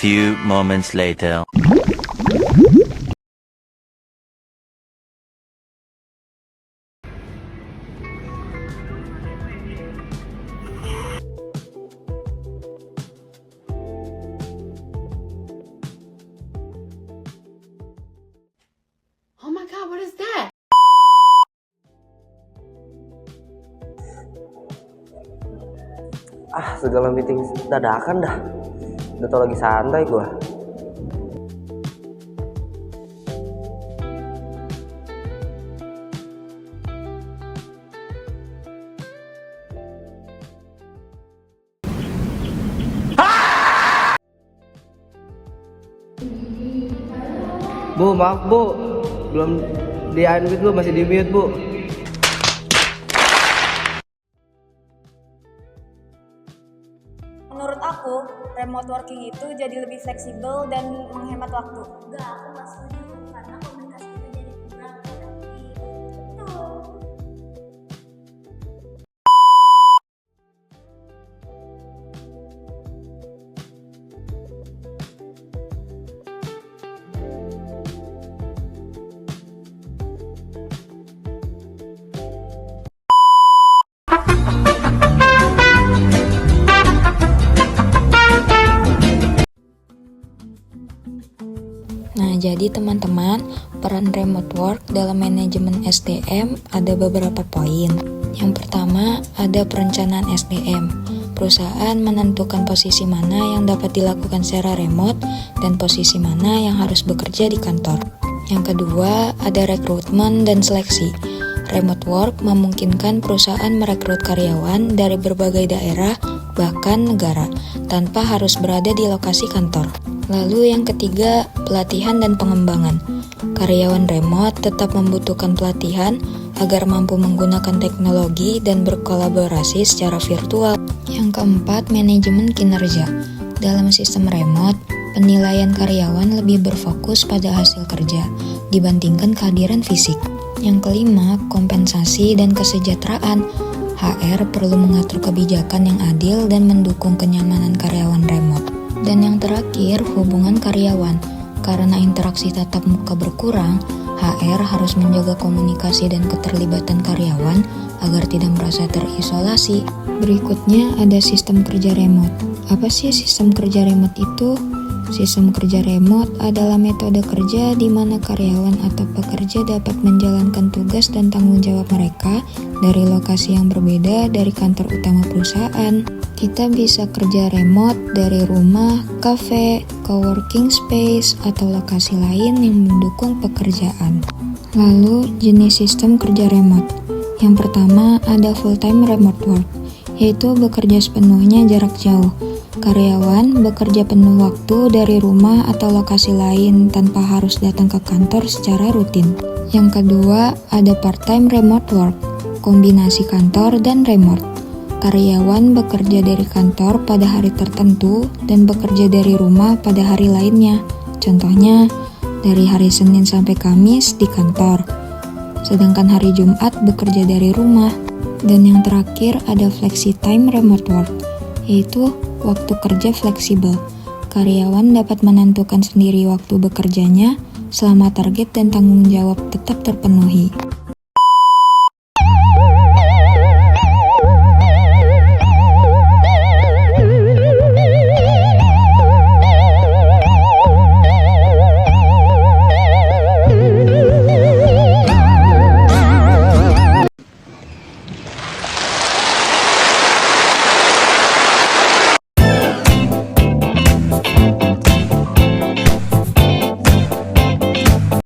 few moments later. Oh my god, what is that? Segala meeting dadakan dah. Udah tau lagi santai gua. Bu, maaf bu, belum di unmute bu, masih di mute bu. Menurut aku, remote working itu jadi lebih fleksibel dan menghemat waktu. Enggak, aku nggak setuju karena komunikasi itu jadi kurang efektif. Betul. Nah, jadi teman-teman, peran remote work dalam manajemen SDM ada beberapa poin. Yang pertama, ada perencanaan SDM. Perusahaan menentukan posisi mana yang dapat dilakukan secara remote dan posisi mana yang harus bekerja di kantor. Yang kedua, ada rekrutmen dan seleksi. Remote work memungkinkan perusahaan merekrut karyawan dari berbagai daerah, bahkan negara, tanpa harus berada di lokasi kantor. Lalu yang ketiga, pelatihan dan pengembangan. Karyawan remote tetap membutuhkan pelatihan agar mampu menggunakan teknologi dan berkolaborasi secara virtual. Yang keempat, manajemen kinerja. Dalam sistem remote, penilaian karyawan lebih berfokus pada hasil kerja dibandingkan kehadiran fisik. Yang kelima, kompensasi dan kesejahteraan. HR perlu mengatur kebijakan yang adil dan mendukung kenyamanan karyawan remote. Dan yang terakhir, hubungan karyawan. Karena interaksi tatap muka berkurang, HR harus menjaga komunikasi dan keterlibatan karyawan agar tidak merasa terisolasi. Berikutnya ada sistem kerja remote. Apa sih sistem kerja remote itu? Sistem kerja remote adalah metode kerja di mana karyawan atau pekerja dapat menjalankan tugas dan tanggung jawab mereka dari lokasi yang berbeda dari kantor utama perusahaan. Kita bisa kerja remote dari rumah, kafe, coworking space, atau lokasi lain yang mendukung pekerjaan. Lalu, jenis sistem kerja remote. Yang pertama ada full-time remote work, yaitu bekerja sepenuhnya jarak jauh. Karyawan bekerja penuh waktu dari rumah atau lokasi lain tanpa harus datang ke kantor secara rutin. Yang kedua, ada part-time remote work, kombinasi kantor dan remote. Karyawan bekerja dari kantor pada hari tertentu dan bekerja dari rumah pada hari lainnya. Contohnya, dari hari Senin sampai Kamis di kantor, sedangkan hari Jumat bekerja dari rumah. Dan yang terakhir ada flexi time remote work, yaitu waktu kerja fleksibel. Karyawan dapat menentukan sendiri waktu bekerjanya selama target dan tanggung jawab tetap terpenuhi.